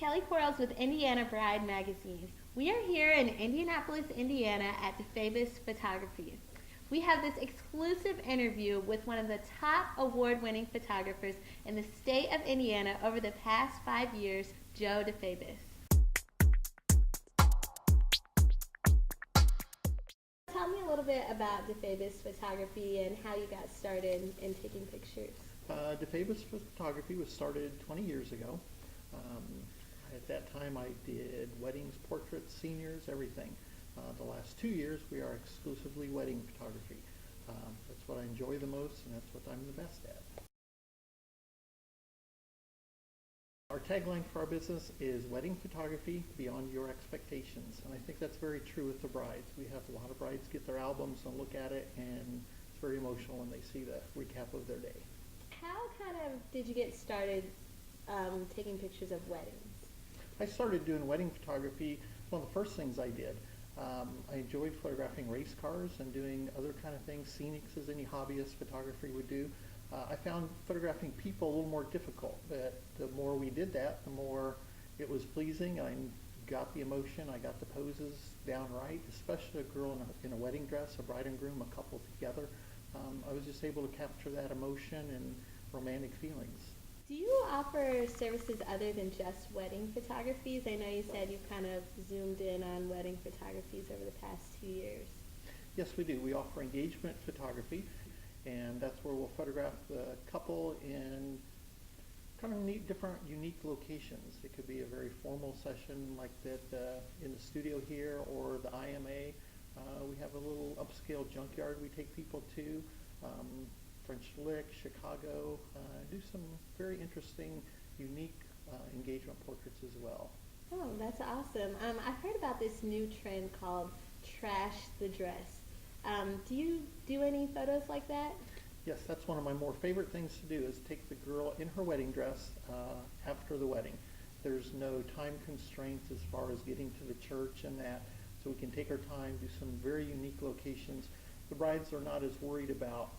Kelly Quarles with Indiana Bride Magazine. We are here in Indianapolis, Indiana at DeFabis Photography. We have this exclusive interview with one of the top award-winning photographers in the state of Indiana over the past 5 years, Joe DeFabis. Tell me a little bit about DeFabis Photography and how you got started in taking pictures. DeFabis Photography was started 20 years ago. At that time I did weddings, portraits, seniors, everything. The last 2 years we are exclusively wedding photography. That's what I enjoy the most and that's what I'm the best at. Our tagline for our business is wedding photography beyond your expectations, and I think that's very true with the brides. We have a lot of brides get their albums and look at it, and it's very emotional when they see the recap of their day. How kind of did you get started taking pictures of weddings? I started doing wedding photography. One of the first things I did. I enjoyed photographing race cars and doing other kind of things, scenics, as any hobbyist photography would do. I found photographing people a little more difficult, but the more we did that, the more it was pleasing. I got the emotion, I got the poses down right, especially a girl in a wedding dress, a bride and groom, a couple together. I was just able to capture that emotion and romantic feelings. Do you offer services other than just wedding photographies? I know you said you've kind of zoomed in on wedding photographies over the past 2 years. Yes, we do. We offer engagement photography, and that's where we'll photograph the couple in kind of neat, different, unique locations. It could be a very formal session like that in the studio here, or the IMA. We have a little upscale junkyard we take people to. French Lick, Chicago, do some very interesting, unique engagement portraits as well. Oh, that's awesome. I've heard about this new trend called trash the dress. Do you do any photos like that? Yes, that's one of my more favorite things to do, is take the girl in her wedding dress after the wedding. There's no time constraints as far as getting to the church and that, so we can take our time, do some very unique locations. The brides are not as worried about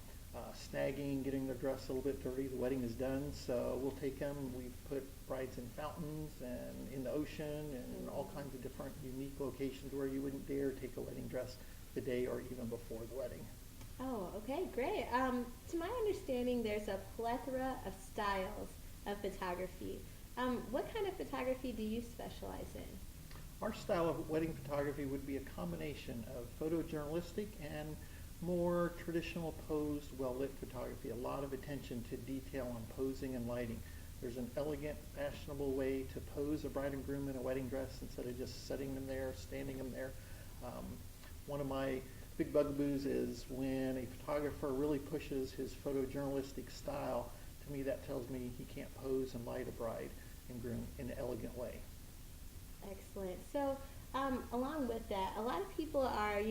snagging, getting their dress a little bit dirty. The wedding is done, so we'll take them. We've put brides in fountains and in the ocean and all kinds of different unique locations where you wouldn't dare take a wedding dress the day or even before the wedding. Oh, okay, great. To my understanding, there's a plethora of styles of photography. What kind of photography do you specialize in? Our style of wedding photography would be a combination of photojournalistic and more traditional posed, well-lit photography. A lot of attention to detail on posing and lighting. There's an elegant, fashionable way to pose a bride and groom in a wedding dress instead of just setting them there, standing them there. One of my big bugaboos is when a photographer really pushes his photojournalistic style. To me, that tells me he can't pose and light a bride and groom in an elegant way. Excellent. So, along with that, a lot of people are,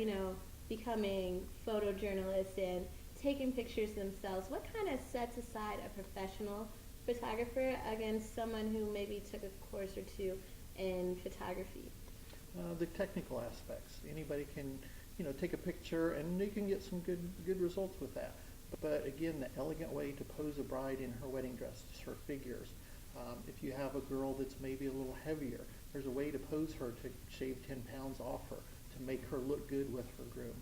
becoming photojournalists and taking pictures themselves. What kind of sets aside a professional photographer against someone who maybe took a course or two in photography? The technical aspects. Anybody can, take a picture and they can get some good results with that. But again, the elegant way to pose a bride in her wedding dress, just her figures. If you have a girl that's maybe a little heavier, there's a way to pose her to shave 10 pounds off her, to make her look good with her groom.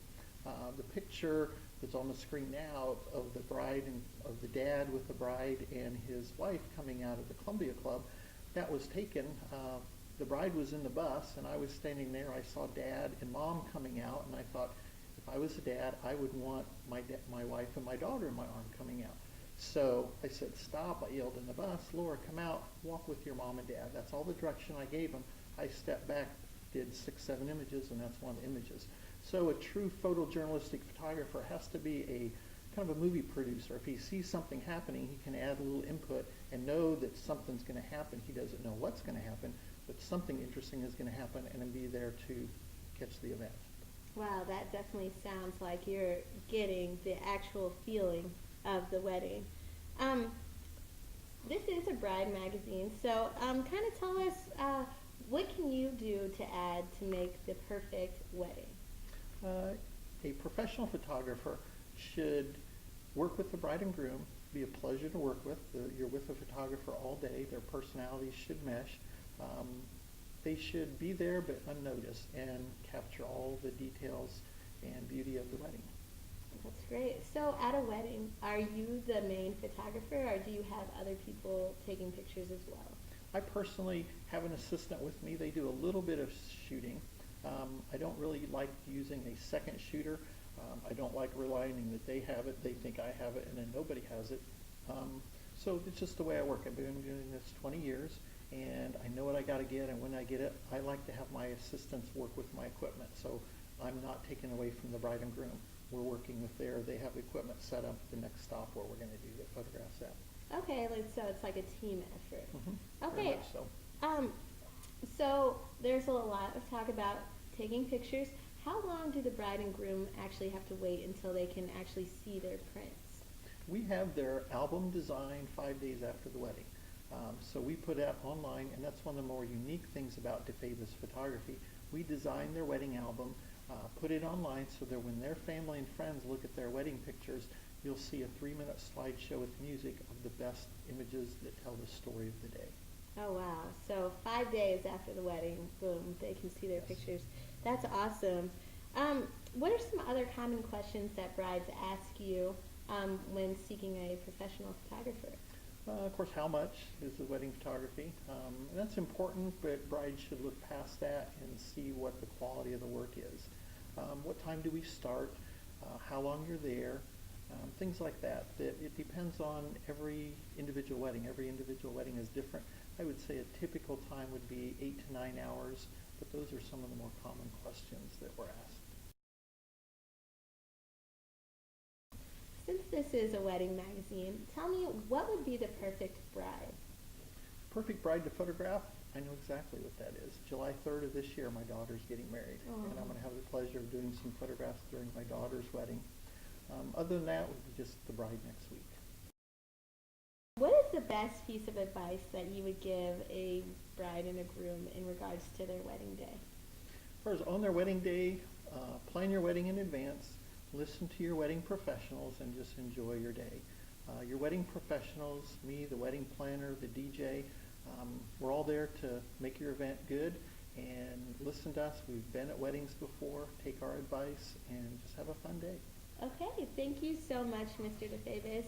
The picture that's on the screen now of the bride and of the dad with the bride and his wife coming out of the Columbia Club, that was taken. The bride was in the bus and I was standing there. I saw dad and mom coming out, and I thought, if I was a dad, I would want my wife and my daughter in my arm coming out. So I said, stop. I yelled in the bus, Laura, come out, walk with your mom and dad. That's all the direction I gave them. I stepped back, did 6, 7 images, and that's one of the images. So a true photojournalistic photographer has to be a kind of a movie producer. If he sees something happening, he can add a little input and know that something's going to happen. He doesn't know what's going to happen, but something interesting is going to happen, and then be there to catch the event. Wow, that definitely sounds like you're getting the actual feeling of the wedding. This is a bride magazine, so kind of tell us, what can you do to add to make the perfect wedding? A professional photographer should work with the bride and groom, be a pleasure to work with. You're with a photographer all day. Their personalities should mesh. They should be there but unnoticed and capture all the details and beauty of the wedding. That's great. So at a wedding, are you the main photographer, or do you have other people taking pictures as well? I personally have an assistant with me. They do a little bit of shooting. I don't really like using a second shooter. I don't like relying that they have it, they think I have it, and then nobody has it. So it's just the way I work. I've been doing this 20 years, and I know what I got to get, and when I get it, I like to have my assistants work with my equipment, so I'm not taken away from the bride and groom. We're working with they have equipment set up at the next stop where we're going to do the photographs at. Okay, so it's like a team effort. Very Okay. much so. So there's a lot of talk about taking pictures. How long do the bride and groom actually have to wait until they can actually see their prints? We have their album designed 5 days after the wedding. So we put that online, and that's one of the more unique things about DeFabis Photography. We design their wedding album, put it online so that when their family and friends look at their wedding pictures, you'll see a 3-minute slideshow with music of the best images that tell the story of the day. Oh wow, so 5 days after the wedding, boom, they can see their Yes. pictures. That's awesome. What are some other common questions that brides ask you when seeking a professional photographer? Of course, how much is the wedding photography? And that's important, but brides should look past that and see what the quality of the work is. What time do we start? How long you're there? Things like that. It depends on every individual wedding. Every individual wedding is different. I would say a typical time would be 8 to 9 hours, but those are some of the more common questions that were asked. Since this is a wedding magazine, tell me, what would be the perfect bride? Perfect bride to photograph? I know exactly what that is. July 3rd of this year, my daughter's getting married, and I'm going to have the pleasure of doing some photographs during my daughter's wedding. Other than that, would be just the bride next week. What is the best piece of advice that you would give a bride and a groom in regards to their wedding day? As far as on their wedding day, plan your wedding in advance, listen to your wedding professionals, and just enjoy your day. Your wedding professionals, me, the wedding planner, the DJ, we're all there to make your event good, and listen to us. We've been at weddings before. Take our advice and just have a fun day. Okay, thank you so much, Mr. DeFabis.